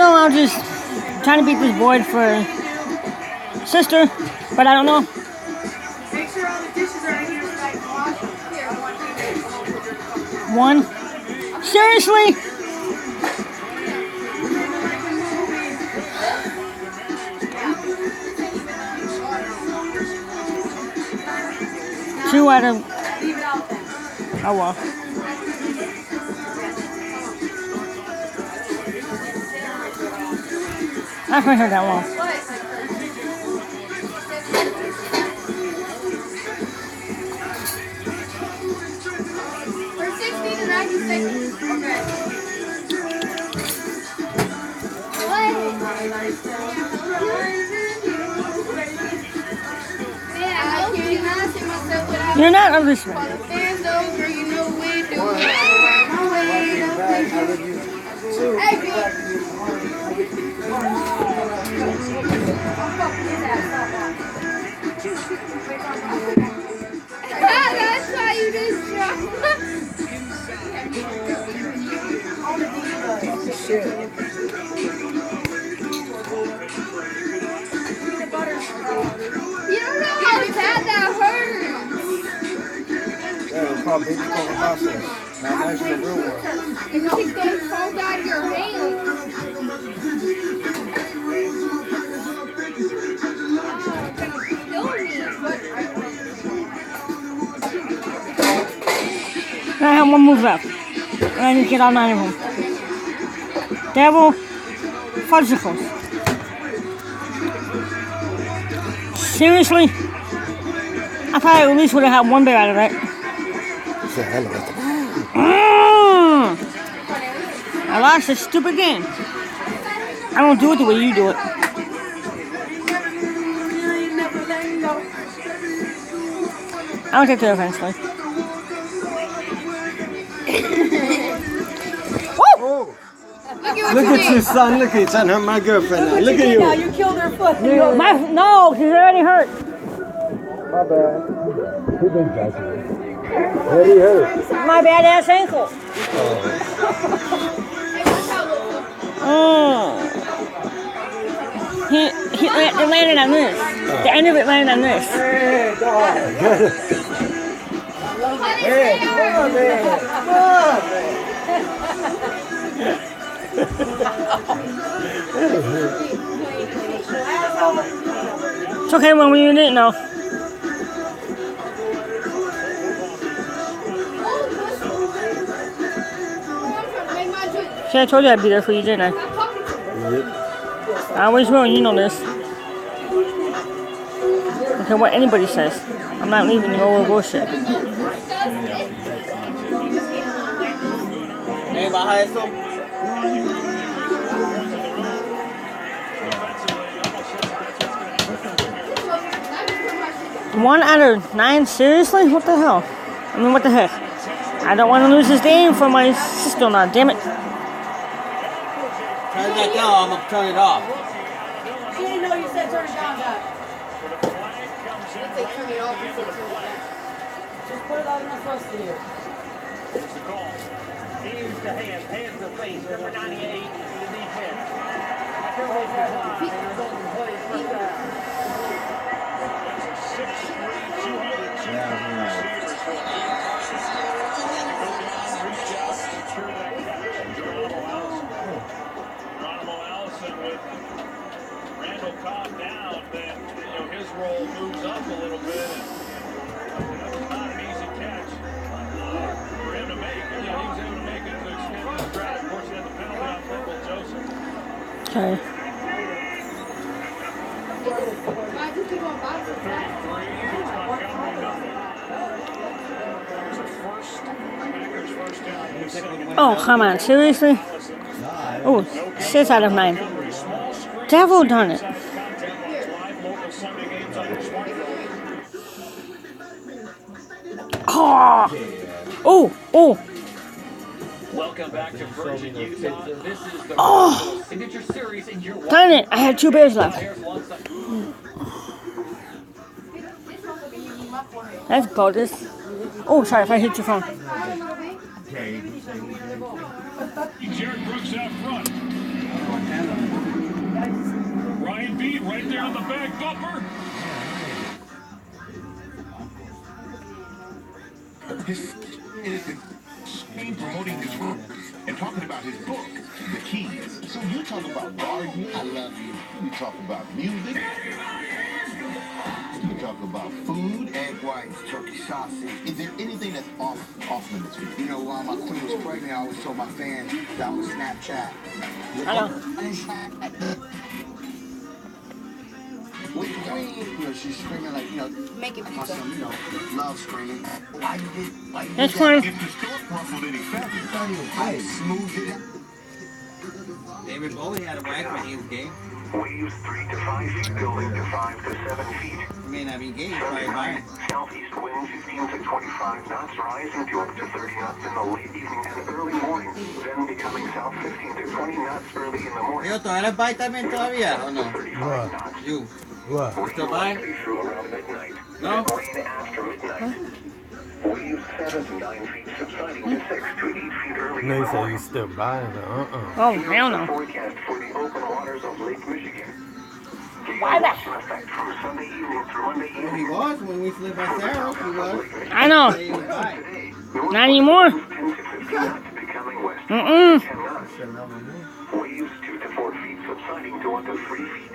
know, I'm just trying to beat this board for sister, but I don't know. Make sure all the dishes are in here so I can wash them. Here, I want you to. One. Seriously? Two out of. Leave it out then. Oh well. I haven't heard that one. For 60 to 90 seconds. Okay. You're not a listener. Fans over, you know we do. That's why you just dropped. You don't know how bad that hurts. Yeah, it's called baby coca pasta. Not actually the real one. It keeps going fall out of your hand. I have one move left. And I need to get all 9 of them. Devil. Fudgicles. Seriously? I thought I at least would have had one bear out of it. I lost this stupid game. I don't do it the way you do it. I don't take the offensively. Oh. Look at you, son. Look at you, son. I'm my girlfriend now. Look at you. You killed her foot. No, she's already hurt. My bad. Who been judging you? Where he hurt? My bad ass ankle. It landed on this. The end of it landed on this. Hey, dog. Hey, come on, man. Come on, man. It's okay when you didn't know. See, I told you I'd be there for you, didn't I? Yep. I always will, you know this. Okay, what anybody says. I'm not leaving you over bullshit. One out of 9? Seriously? What the hell? I mean, what the heck? I don't want to lose this game for my sister-in-law, damn it. Turn that down, I'm gonna turn it off. She didn't know you said turn it down, Doc. Just put it out in the first here. Here's the call. Here's the hands the face, number 98 to the defense. Randall Cobb down, then his role moves up a little bit. And, it's not an easy catch for him to make. He was able to make it to extend this drive. Of course, he had the penalty on Purple Joseph. Okay. Oh, come on. Seriously? Oh, 6 out of 9. Devil done it. Oh. Welcome back to Virgin Utah. This is the signature series in year 1. Darn it. I had 2 bears left. That's bogus. Oh, sorry if I hit your phone. Jared Brooks out front. on the bag bumper. His is promoting his work and talking about his book, The Keys. So you talk about gardening, I love you. You talk about music. You talk about food. Egg whites, turkey sausage. Is there anything that's off limits for you? You know, while my queen was pregnant, I always told my fans that was Snapchat. Hello. With the queen, you know, she's screaming like, you know, Make it my son, you know, love screaming. Why you did That's that? fine. If the stork ruffled any feathers, Not even I play. smoothed it out. David Bowie had a whack when he was gay. Waves 3 to 5 feet, building to 5 to 7 feet. He may not be gay, he's Sunday probably night, bi. southeast wind 15 to 25 knots, rising to up to 30 knots in the late evening and early morning. Then becoming south 15 to 20 knots early in the morning. Yo, ¿tú eres bi también todavía o no? 35 knots. You. What? Still bi? Likely through around midnight. No? Then rain after midnight. Waves 7 to 9 feet, subsiding to 6 to 8 feet early in They the say you morning. still buying it. Oh, Here's hell the no. forecast for the open waters of Lake Michigan. Why that? In effect from Sunday evening through Monday Well, he evening. was when we lived by Sarah. He was. I know. He was bi. Today, Not anymore. 10 to 15 knots becoming west. Mm-mm. 10 knots. Waves 2 to 4 feet subsiding to 1 to 3 feet.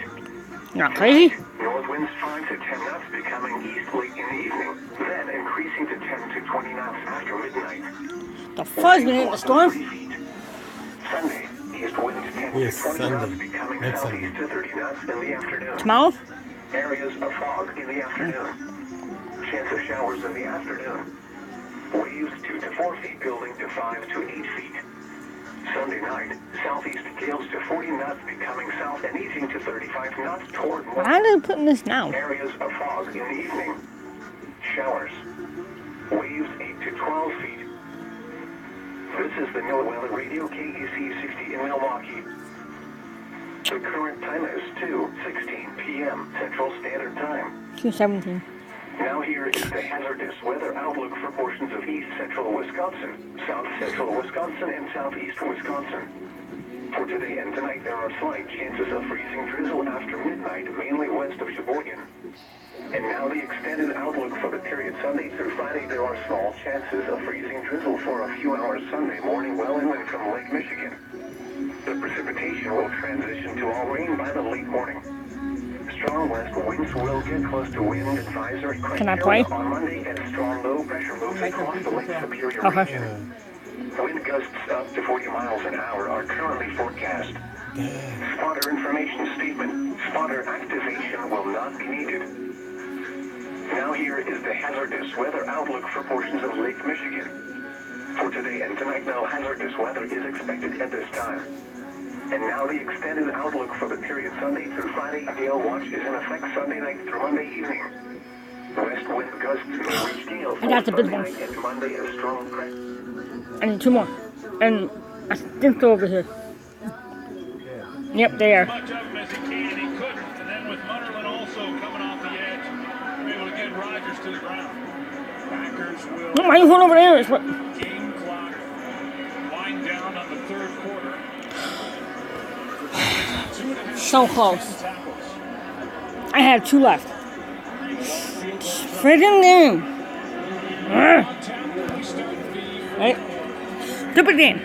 You're not crazy? North winds 5 to 10 knots becoming east late in the evening. Then increasing to 10 to 20 knots after midnight. The fuzz's been hitting the storm. 3 feet. Sunday, east wind 10 Yes, to 20 knots Sunday. becoming Next southeast to 30 knots in the afternoon. Tomorrow? Areas of fog in the afternoon. Chance of showers in the afternoon. Waves 2 to 4 feet building to 5 to 8 feet. Sunday night, southeast gales to 40 knots becoming south and easing to 35 knots toward Why north. are they putting this now? Areas of fog in the evening. Showers. Waves 8 to 12 feet. This is the NOAA Weather Radio KEC 60 in Milwaukee. The current time is 2:16 p.m. Central Standard Time. 217. Now here is the hazardous weather outlook for portions of east central Wisconsin, south central Wisconsin, and southeast Wisconsin. For today and tonight, there are slight chances of freezing drizzle after midnight, mainly west of Sheboygan. And now the extended outlook for the period Sunday through Friday, there are small chances of freezing drizzle for a few hours Sunday morning well inland from Lake Michigan. The precipitation will transition to all rain by the late morning. Strong west winds will get close to wind advisory Can I play? criteria on Monday as strong low pressure moves across the Lake Superior Okay. region. Wind gusts up to 40 miles an hour are currently forecast. Spotter information statement. Spotter activation will not be needed. Now here is the hazardous weather outlook for portions of Lake Michigan. For today and tonight, no hazardous weather is expected at this time. And now the extended outlook for the period Sunday through Friday. Gale watch is in effect Sunday night through Monday evening. West wind gusts may reach gale I got the big Sunday one. night and Monday a strong press. I need 2 more. And I think they're over here. Yep, they are. Much of him as he can, he couldn't. And then with Munderland also coming off the edge, be able to get Rogers to the ground. Packers will Why are you going over there? It's what? game clock wind down on the third quarter. So close. Tackles. I have 2 left. Friggin' game. Right? Stupid game.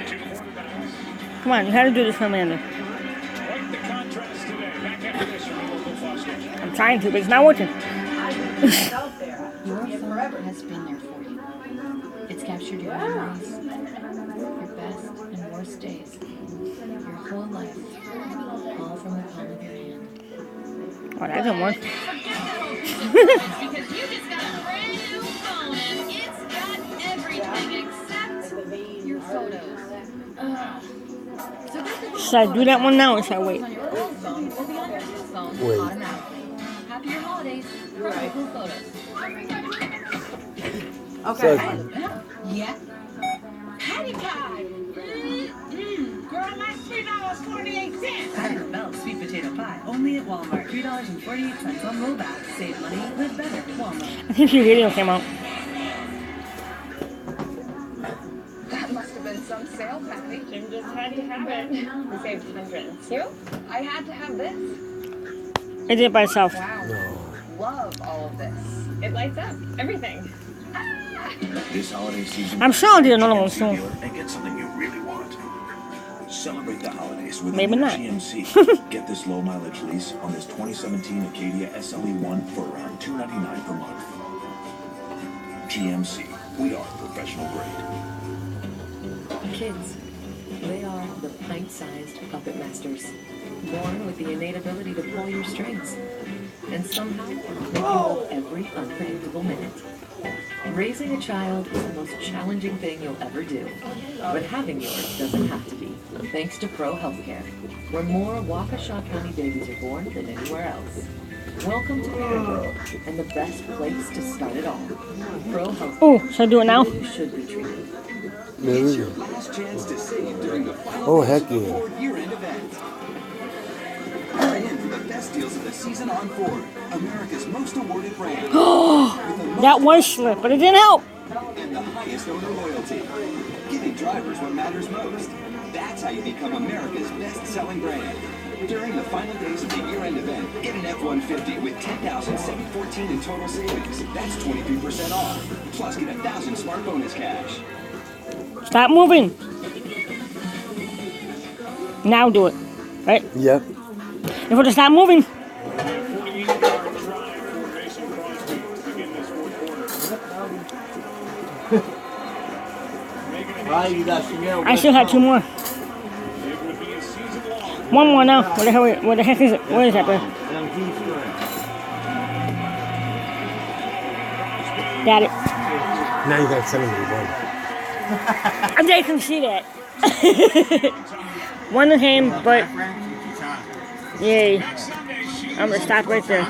Come on, you had to do this for Amanda. Quite the contrast today. Back after this from the local Foster. I'm trying to, but it's not working. out there. Your phone has been there for you. It's captured your memories, your best and worst days, your whole life, all from the palm of your hand. Oh, that didn't work. Because you just got a brand new phone and it's got everything except your photos. Should I do that one now or should I wait? On your old phone will be on your new phone Wait. automatically. Happier holidays from Google Photos. Okay. Yeah. Patty pie. Girl, that's $3.48. Cracker Bell sweet potato pie, only at Walmart. $3.48 on rollback. Save money, live better. Walmart. I think your video came out. That must have been some sale, Patty. Jim just had to have it. We saved hundreds. You? I had to have this. It did it by itself. Love all of this. It lights up everything. This holiday season, I'm sure I'll do another one soon. and get something you really want. Celebrate the holidays with Maybe a new not. GMC. Get this low mileage lease on this 2017 Acadia SLE1 for around $299 per month. GMC, we are professional grade. Kids, they are the pint-sized puppet masters, born with the innate ability to pull your strings, and somehow make you hold every unpredictable minute. Raising a child is the most challenging thing you'll ever do, but having yours doesn't have to be, thanks to Pro Healthcare, where more Waukesha County babies are born than anywhere else. Welcome to parenthood, and the best place to start it all. Pro Healthcare. Oh, should I do it now? You should be treated. It's your last chance to save during the final Oh, heck yeah. Ford year-end event. Hurry in for the best deals of the season on Ford, America's most awarded brand. That was slip, but it didn't help. And the highest owner loyalty. Giving drivers what matters most. That's how you become America's best-selling brand. During the final days of the year-end event, get an F-150 with $10,714 in total savings. That's 23% off. Plus, get 1,000 smart bonus cash. Stop moving. Now do it. Right? Yep. If we're to stop moving. I still have two more. One more now. Where the heck is it? Where is that, bro? Got it. Now you gotta send him the one. I can see that. One in him, but yay. I'm gonna stop right there.